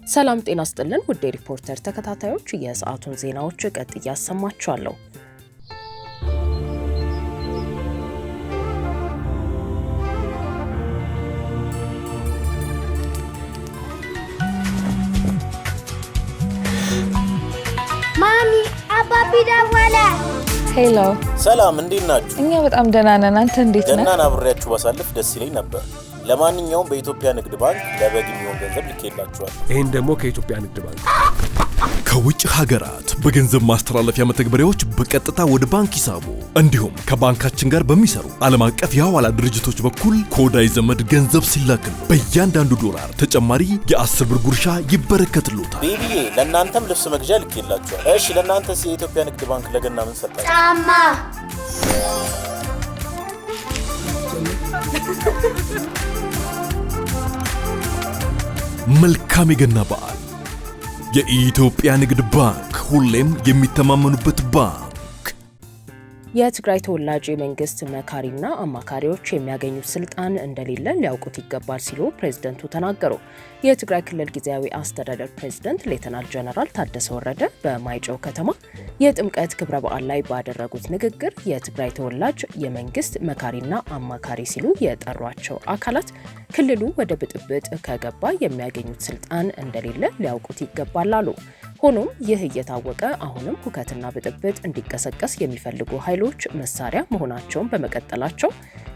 ሰላም ጤና ይስጥልን ውድ ሪፖርተር ተከታታዮች የሰዓቱን ዜናዎች ቀጥዬ አሰማችኋለሁ። ማሚ አባቢ ደወለ። ሄሎ ሰላም፣ እንዴት ናችሁ? እኛ በጣም ደህና ነን። አንተ እንዴት ነህ? ገናን አብሬያችሁ ባሳልፍ ደስ ይለኝ ነበር። ለማንኛውም በኢትዮጵያ ንግድ ባንክ ለበግ የሚሆን ገንዘብ ልኬላችኋል። ይሄን ደግሞ ከኢትዮጵያ ንግድ ባንክ ከውጭ ሀገራት በገንዘብ ማስተላለፊያ መተግበሪያዎች በቀጥታ ወደ ባንክ ሂሳቡ እንዲሁም ከባንካችን ጋር በሚሰሩ ዓለም አቀፍ የሐዋላ ድርጅቶች በኩል ከወዳጅ ዘመድ ገንዘብ ሲላክሉ በእያንዳንዱ ዶላር ተጨማሪ የ10 ብር ጉርሻ ይበረከትልዎታል። ቤቢዬ ለእናንተም ልብስ መግዣ ልኬላችኋል። እሺ ለእናንተስ የኢትዮጵያ ንግድ ባንክ ለገና ምን ሰጣችሁ? ጫማ። መልካም የገና በዓል። የኢትዮጵያ ንግድ ባንክ ሁሌም የሚተማመኑበት ባንክ። የትግራይ ተወላጅ የመንግስት መካሪና አማካሪዎች የሚያገኙት ስልጣን እንደሌለ ሊያውቁት ይገባል ሲሉ ፕሬዝደንቱ ተናገሩ። የትግራይ ክልል ጊዜያዊ አስተዳደር ፕሬዝደንት ሌተናል ጀነራል ታደሰ ወረደ በማይጨው ከተማ የጥምቀት ክብረ በዓል ላይ ባደረጉት ንግግር የትግራይ ተወላጅ የመንግስት መካሪና አማካሪ ሲሉ የጠሯቸው አካላት ክልሉ ወደ ብጥብጥ ከገባ የሚያገኙት ስልጣን እንደሌለ ሊያውቁት ይገባል አሉ። ሆኖም ይህ እየታወቀ አሁንም ሁከትና ብጥብጥ እንዲቀሰቀስ የሚፈልጉ ኃይሎች መሳሪያ መሆናቸውን በመቀጠላቸው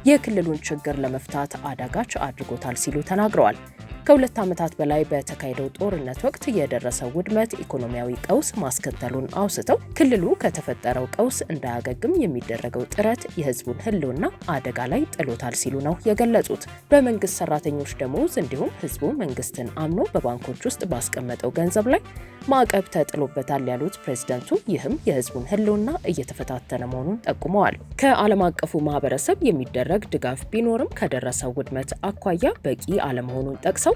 የክልሉን ችግር ለመፍታት አዳጋች አድርጎታል ሲሉ ተናግረዋል። ከሁለት ዓመታት በላይ በተካሄደው ጦርነት ወቅት የደረሰው ውድመት ኢኮኖሚያዊ ቀውስ ማስከተሉን አውስተው ክልሉ ከተፈጠረው ቀውስ እንዳያገግም የሚደረገው ጥረት የህዝቡን ህልውና አደጋ ላይ ጥሎታል ሲሉ ነው የገለጹት። በመንግስት ሰራተኞች ደሞዝ እንዲሁም ህዝቡ መንግስትን አምኖ በባንኮች ውስጥ ባስቀመጠው ገንዘብ ላይ ማዕቀብ ተጥሎበታል ያሉት ፕሬዝደንቱ ይህም የህዝቡን ህልውና እየተፈታተነ መሆኑን ጠቁመዋል። ከዓለም አቀፉ ማህበረሰብ የሚደረግ ድጋፍ ቢኖርም ከደረሰው ውድመት አኳያ በቂ አለመሆኑን ጠቅሰው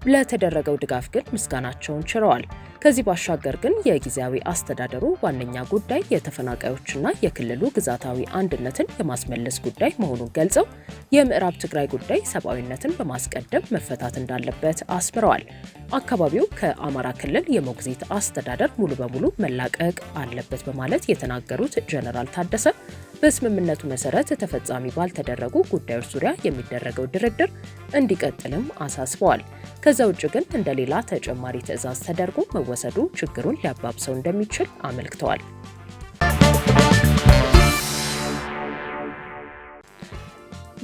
ለተደረገው ድጋፍ ግን ምስጋናቸውን ችረዋል። ከዚህ ባሻገር ግን የጊዜያዊ አስተዳደሩ ዋነኛ ጉዳይ የተፈናቃዮችና የክልሉ ግዛታዊ አንድነትን የማስመለስ ጉዳይ መሆኑን ገልጸው የምዕራብ ትግራይ ጉዳይ ሰብአዊነትን በማስቀደም መፈታት እንዳለበት አስምረዋል። አካባቢው ከአማራ ክልል የሞግዚት አስተዳደር ሙሉ በሙሉ መላቀቅ አለበት በማለት የተናገሩት ጀነራል ታደሰ በስምምነቱ መሰረት ተፈጻሚ ባልተደረጉ ጉዳዮች ዙሪያ የሚደረገው ድርድር እንዲቀጥልም አሳስበዋል። ከዛ ውጭ ግን እንደሌላ ተጨማሪ ትዕዛዝ ተደርጎ መወሰዱ ችግሩን ሊያባብሰው እንደሚችል አመልክተዋል።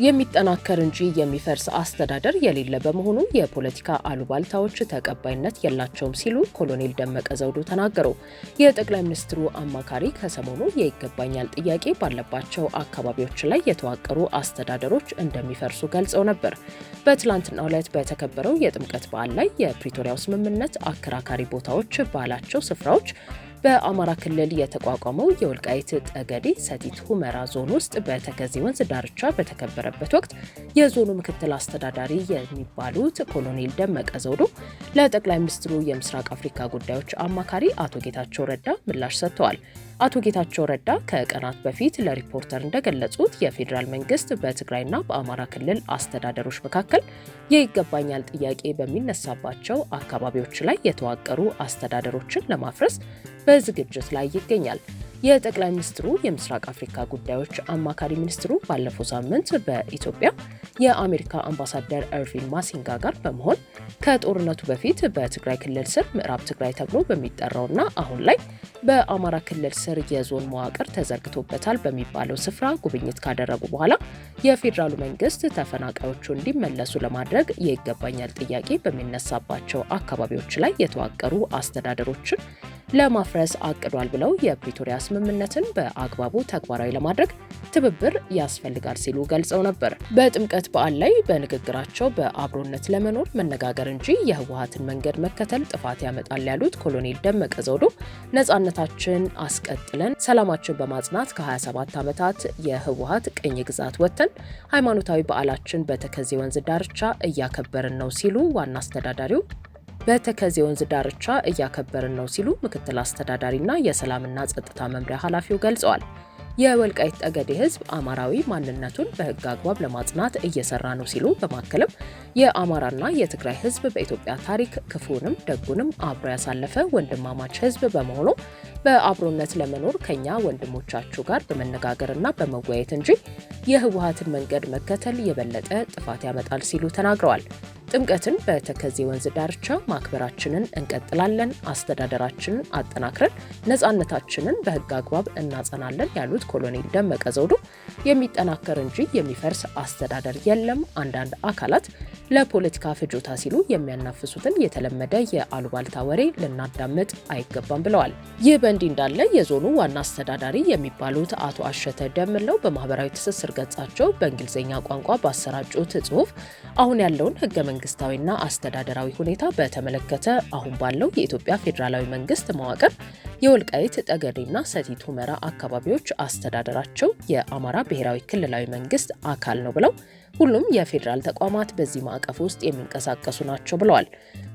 የሚጠናከር እንጂ የሚፈርስ አስተዳደር የሌለ በመሆኑ የፖለቲካ አሉባልታዎች ተቀባይነት የላቸውም ሲሉ ኮሎኔል ደመቀ ዘውዱ ተናገሩ። የጠቅላይ ሚኒስትሩ አማካሪ ከሰሞኑ የይገባኛል ጥያቄ ባለባቸው አካባቢዎች ላይ የተዋቀሩ አስተዳደሮች እንደሚፈርሱ ገልጸው ነበር። በትላንትናው ዕለት በተከበረው የጥምቀት በዓል ላይ የፕሪቶሪያው ስምምነት አከራካሪ ቦታዎች ባላቸው ስፍራዎች በአማራ ክልል የተቋቋመው የወልቃይት ጠገዴ ሰቲት ሁመራ ዞን ውስጥ በተከዜ ወንዝ ዳርቻ በተከበረበት ወቅት የዞኑ ምክትል አስተዳዳሪ የሚባሉት ኮሎኔል ደመቀ ዘውዱ ለጠቅላይ ሚኒስትሩ የምስራቅ አፍሪካ ጉዳዮች አማካሪ አቶ ጌታቸው ረዳ ምላሽ ሰጥተዋል። አቶ ጌታቸው ረዳ ከቀናት በፊት ለሪፖርተር እንደገለጹት የፌዴራል መንግስት በትግራይና በአማራ ክልል አስተዳደሮች መካከል የይገባኛል ጥያቄ በሚነሳባቸው አካባቢዎች ላይ የተዋቀሩ አስተዳደሮችን ለማፍረስ በዝግጅት ላይ ይገኛል። የጠቅላይ ሚኒስትሩ የምስራቅ አፍሪካ ጉዳዮች አማካሪ ሚኒስትሩ ባለፈው ሳምንት በኢትዮጵያ የአሜሪካ አምባሳደር ኤርቪን ማሲንጋ ጋር በመሆን ከጦርነቱ በፊት በትግራይ ክልል ስር ምዕራብ ትግራይ ተብሎ በሚጠራውና አሁን ላይ በአማራ ክልል ስር የዞን መዋቅር ተዘርግቶበታል በሚባለው ስፍራ ጉብኝት ካደረጉ በኋላ የፌዴራሉ መንግስት ተፈናቃዮቹ እንዲመለሱ ለማድረግ የይገባኛል ጥያቄ በሚነሳባቸው አካባቢዎች ላይ የተዋቀሩ አስተዳደሮችን ለማፍረስ አቅዷል ብለው የፕሪቶሪያ ስምምነትን በአግባቡ ተግባራዊ ለማድረግ ትብብር ያስፈልጋል ሲሉ ገልጸው ነበር። በጥምቀት በዓል ላይ በንግግራቸው በአብሮነት ለመኖር መነጋገር እንጂ የህወሓትን መንገድ መከተል ጥፋት ያመጣል ያሉት ኮሎኔል ደመቀ ዘውዱ ነጻነታችን አስቀጥለን ሰላማችን በማጽናት ከ27 ዓመታት የህወሓት ቅኝ ግዛት ወጥተን ሃይማኖታዊ በዓላችን በተከዜ ወንዝ ዳርቻ እያከበርን ነው ሲሉ ዋና አስተዳዳሪው በተከዜ ወንዝ ዳርቻ እያከበርን ነው ሲሉ ምክትል አስተዳዳሪና የሰላምና ጸጥታ መምሪያ ኃላፊው ገልጸዋል። የወልቃይት ጠገዴ ህዝብ አማራዊ ማንነቱን በህግ አግባብ ለማጽናት እየሰራ ነው ሲሉ በማከልም የአማራና የትግራይ ህዝብ በኢትዮጵያ ታሪክ ክፉንም ደጉንም አብሮ ያሳለፈ ወንድማማች ህዝብ በመሆኑ በአብሮነት ለመኖር ከኛ ወንድሞቻችሁ ጋር በመነጋገርና በመወያየት እንጂ የህወሓትን መንገድ መከተል የበለጠ ጥፋት ያመጣል ሲሉ ተናግረዋል። ጥምቀትን በተከዜ ወንዝ ዳርቻ ማክበራችንን እንቀጥላለን፣ አስተዳደራችንን አጠናክረን ነጻነታችንን በህግ አግባብ እናጸናለን ያሉት ኮሎኔል ደመቀ ዘውዱ የሚጠናከር እንጂ የሚፈርስ አስተዳደር የለም፣ አንዳንድ አካላት ለፖለቲካ ፍጆታ ሲሉ የሚያናፍሱትን የተለመደ የአሉባልታ ወሬ ልናዳምጥ አይገባም ብለዋል። ይህ በእንዲህ እንዳለ የዞኑ ዋና አስተዳዳሪ የሚባሉት አቶ አሸተ ደምለው በማህበራዊ ትስስር ገጻቸው በእንግሊዝኛ ቋንቋ ባሰራጩት ጽሁፍ አሁን ያለውን ህገ መንግስታዊና አስተዳደራዊ ሁኔታ በተመለከተ አሁን ባለው የኢትዮጵያ ፌዴራላዊ መንግስት መዋቅር የወልቃይት ጠገዴና ሰቲት ሁመራ አካባቢዎች አስተዳደራቸው የአማራ ብሔራዊ ክልላዊ መንግስት አካል ነው ብለው ሁሉም የፌዴራል ተቋማት በዚህ ማዕቀፍ ውስጥ የሚንቀሳቀሱ ናቸው ብለዋል።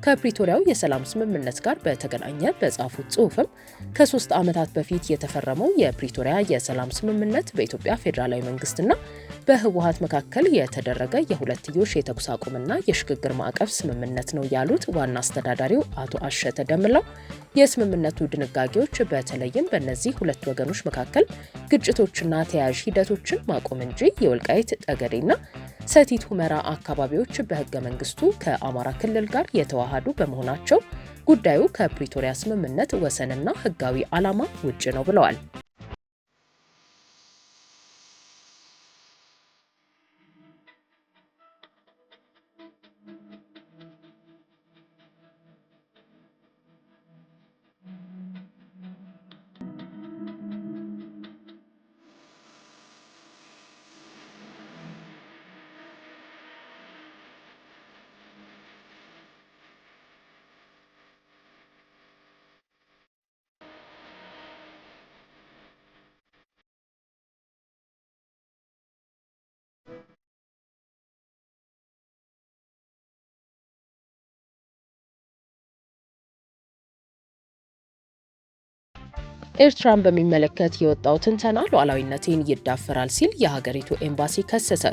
ከፕሪቶሪያው የሰላም ስምምነት ጋር በተገናኘ በጻፉት ጽሁፍም ከ3 ዓመታት በፊት የተፈረመው የፕሪቶሪያ የሰላም ስምምነት በኢትዮጵያ ፌዴራላዊ መንግስትና በህወሓት መካከል የተደረገ የሁለትዮሽ የተኩስ አቁምና የሽግግር ማዕቀፍ ስምምነት ነው ያሉት ዋና አስተዳዳሪው አቶ አሸተ ደምለው የስምምነቱ ድንጋጌዎች በተለይም በእነዚህ ሁለት ወገኖች መካከል ግጭቶችና ተያያዥ ሂደቶችን ማቆም እንጂ የወልቃይት ጠገዴና ሰቲት ሁመራ አካባቢዎች በህገ መንግስቱ ከአማራ ክልል ጋር የተዋሃዱ በመሆናቸው ጉዳዩ ከፕሪቶሪያ ስምምነት ወሰንና ህጋዊ ዓላማ ውጭ ነው ብለዋል። ኤርትራን በሚመለከት የወጣው ትንተና ሉዓላዊነትን ይዳፈራል ሲል የሀገሪቱ ኤምባሲ ከሰሰ።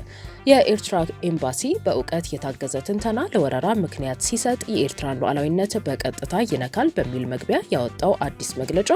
የኤርትራ ኤምባሲ በእውቀት የታገዘ ትንተና ለወረራ ምክንያት ሲሰጥ የኤርትራን ሉዓላዊነት በቀጥታ ይነካል በሚል መግቢያ ያወጣው አዲስ መግለጫ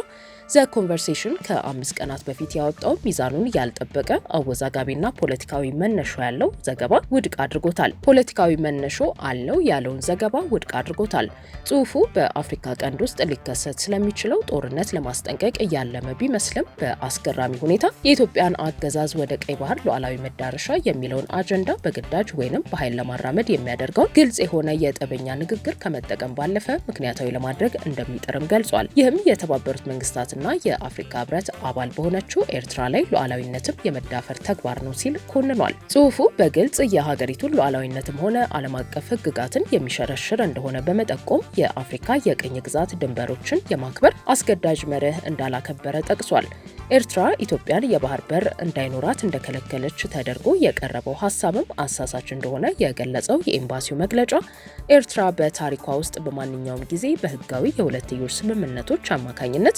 ዘ ኮንቨርሴሽን ከ5 ቀናት በፊት ያወጣው ሚዛኑን ያልጠበቀ አወዛጋቢና ፖለቲካዊ መነሾ ያለው ዘገባ ውድቅ አድርጎታል። ፖለቲካዊ መነሾ አለው ያለውን ዘገባ ውድቅ አድርጎታል። ጽሁፉ በአፍሪካ ቀንድ ውስጥ ሊከሰት ስለሚችለው ጦርነት ለማስጠንቀቅ እያለመ ቢመስልም በአስገራሚ ሁኔታ የኢትዮጵያን አገዛዝ ወደ ቀይ ባህር ሉዓላዊ መዳረሻ የሚለውን አጀንዳ በግዳጅ ወይንም በኃይል ለማራመድ የሚያደርገውን ግልጽ የሆነ የጠበኛ ንግግር ከመጠቀም ባለፈ ምክንያታዊ ለማድረግ እንደሚጥርም ገልጿል። ይህም የተባበሩት መንግስታትና የአፍሪካ ህብረት አባል በሆነችው ኤርትራ ላይ ሉዓላዊነትም የመዳፈር ተግባር ነው ሲል ኮንኗል። ጽሁፉ በግልጽ የሀገሪቱን ሉዓላዊነትም ሆነ ዓለም አቀፍ ህግጋትን የሚሸረሽር እንደሆነ በመጠቆም የአፍሪካ የቅኝ ግዛት ድንበሮችን የማክበር አስገዳጅ መርህ እንዳላከበረ ጠቅሷል። ኤርትራ ኢትዮጵያን የባህር በር እንዳይኖራት እንደከለከለች ተደርጎ የቀረበው ሀሳብም አሳሳች እንደሆነ የገለጸው የኤምባሲው መግለጫ ኤርትራ በታሪኳ ውስጥ በማንኛውም ጊዜ በህጋዊ የሁለትዮሽ ስምምነቶች አማካኝነት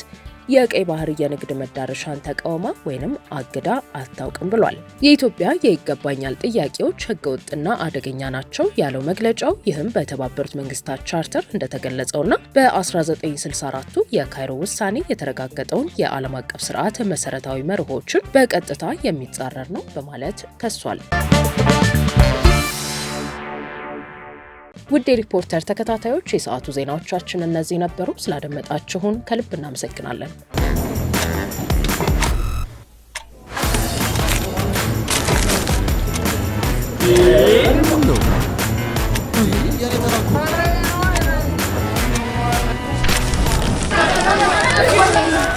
የቀይ ባህር የንግድ መዳረሻን ተቃውማ ወይንም አግዳ አታውቅም ብሏል። የኢትዮጵያ የይገባኛል ጥያቄዎች ህገወጥና አደገኛ ናቸው ያለው መግለጫው ይህም በተባበሩት መንግስታት ቻርተር እንደተገለጸውና በ1964ቱ የካይሮ ውሳኔ የተረጋገጠውን የዓለም አቀፍ ስርዓት መሰረታዊ መርሆችን በቀጥታ የሚጻረር ነው በማለት ከሷል። ውድ ሪፖርተር ተከታታዮች የሰዓቱ ዜናዎቻችን እነዚህ ነበሩ። ስላደመጣችሁን ከልብ እናመሰግናለን።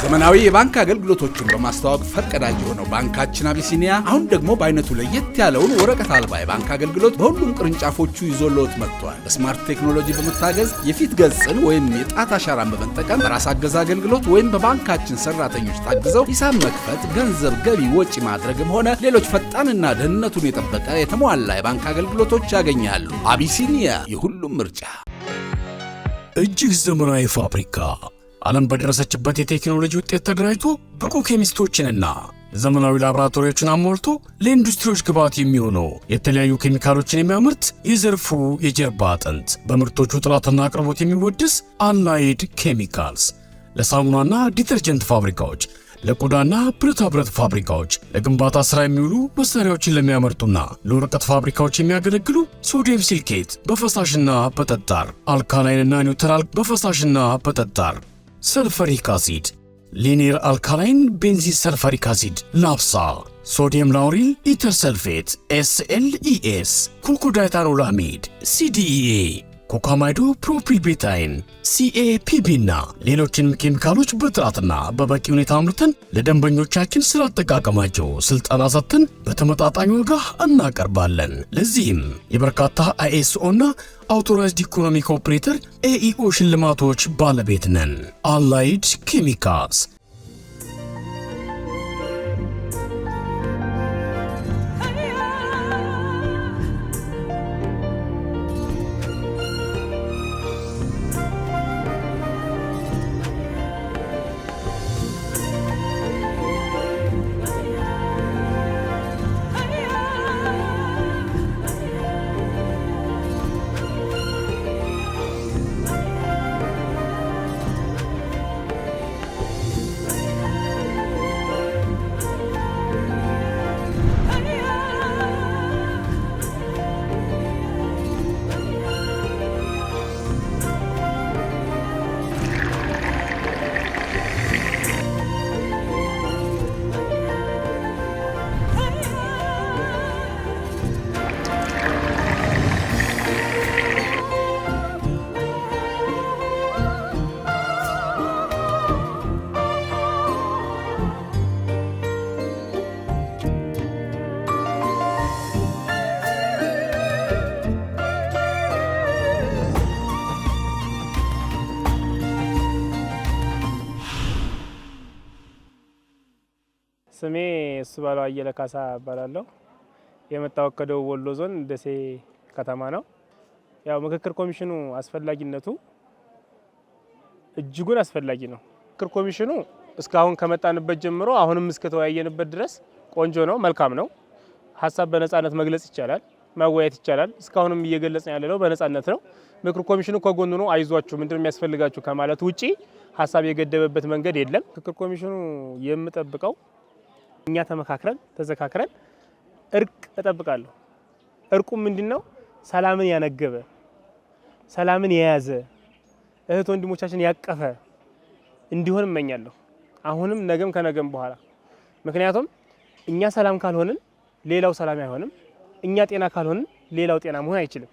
ዘመናዊ የባንክ አገልግሎቶችን በማስተዋወቅ ፈርቀዳጅ የሆነው ባንካችን አቢሲኒያ አሁን ደግሞ በአይነቱ ለየት ያለውን ወረቀት አልባ የባንክ አገልግሎት በሁሉም ቅርንጫፎቹ ይዞልዎት መጥቷል። በስማርት ቴክኖሎጂ በመታገዝ የፊት ገጽን ወይም የጣት አሻራን በመጠቀም በራስ አገዝ አገልግሎት ወይም በባንካችን ሰራተኞች ታግዘው ሂሳብ መክፈት፣ ገንዘብ ገቢ ወጪ ማድረግም ሆነ ሌሎች ፈጣንና ደህንነቱን የጠበቀ የተሟላ የባንክ አገልግሎቶች ያገኛሉ። አቢሲኒያ የሁሉም ምርጫ። እጅግ ዘመናዊ ፋብሪካ ዓለም በደረሰችበት የቴክኖሎጂ ውጤት ተደራጅቶ ብቁ ኬሚስቶችንና ዘመናዊ ላቦራቶሪዎችን አሟልቶ ለኢንዱስትሪዎች ግብዓት የሚሆነው የተለያዩ ኬሚካሎችን የሚያመርት የዘርፉ የጀርባ አጥንት በምርቶቹ ጥራትና አቅርቦት የሚወደስ አላይድ ኬሚካልስ ለሳሙናና ዲተርጀንት ፋብሪካዎች፣ ለቆዳና ብረታ ብረት ፋብሪካዎች፣ ለግንባታ ስራ የሚውሉ መሳሪያዎችን ለሚያመርቱና ለወረቀት ፋብሪካዎች የሚያገለግሉ ሶዲየም ሲልኬት በፈሳሽና በጠጣር፣ አልካላይንና ኒውትራል በፈሳሽና በጠጣር፣ ሰልፈሪክ አሲድ፣ ሊኒየር አልካላይን ቤንዚን ሰልፈሪክ አሲድ ላፕሳ፣ ሶዲየም ላውሪል ኢተር ሰልፌት SLES፣ ኩልኮዳይታኖላሚድ CDEA፣ ኮካማይዶ ፕሮፒቤታይን CAPB እና ሌሎችንም ኬሚካሎች በጥራትና በበቂ ሁኔታ አምርተን ለደንበኞቻችን ስለ አጠቃቀማቸው ስልጠና ሰጥተን በተመጣጣኝ ዋጋ እናቀርባለን። ለዚህም የበርካታ ISO እና አውቶራይዝድ ኢኮኖሚክ ኦፕሬተር AEO ሽልማቶች ባለቤት ነን። አላይድ ኬሚካልስ። ስሜ ስባለው አየለ ካሳ እባላለሁ። የመጣው ከደቡብ ወሎ ዞን ደሴ ከተማ ነው። ያው ምክክር ኮሚሽኑ አስፈላጊነቱ እጅጉን አስፈላጊ ነው። ምክክር ኮሚሽኑ እስካሁን ከመጣንበት ጀምሮ አሁንም እስከተወያየንበት ድረስ ቆንጆ ነው፣ መልካም ነው። ሀሳብ በነጻነት መግለጽ ይቻላል፣ ማወያየት ይቻላል። እስካሁንም እየገለጽን ያለነው በነጻነት ነው። ምክክር ኮሚሽኑ ከጎኑ ነው፣ አይዟችሁ ምንድነው የሚያስፈልጋችሁ ከማለት ውጪ ሀሳብ የገደበበት መንገድ የለም። ምክክር ኮሚሽኑ የምጠብቀው እኛ ተመካክረን ተዘካክረን እርቅ እጠብቃለሁ። እርቁ ምንድነው? ሰላምን ያነገበ፣ ሰላምን የያዘ፣ እህት ወንድሞቻችን ያቀፈ እንዲሆን እመኛለሁ። አሁንም ነገም ከነገም በኋላ። ምክንያቱም እኛ ሰላም ካልሆንን ሌላው ሰላም አይሆንም። እኛ ጤና ካልሆንን ሌላው ጤና መሆን አይችልም።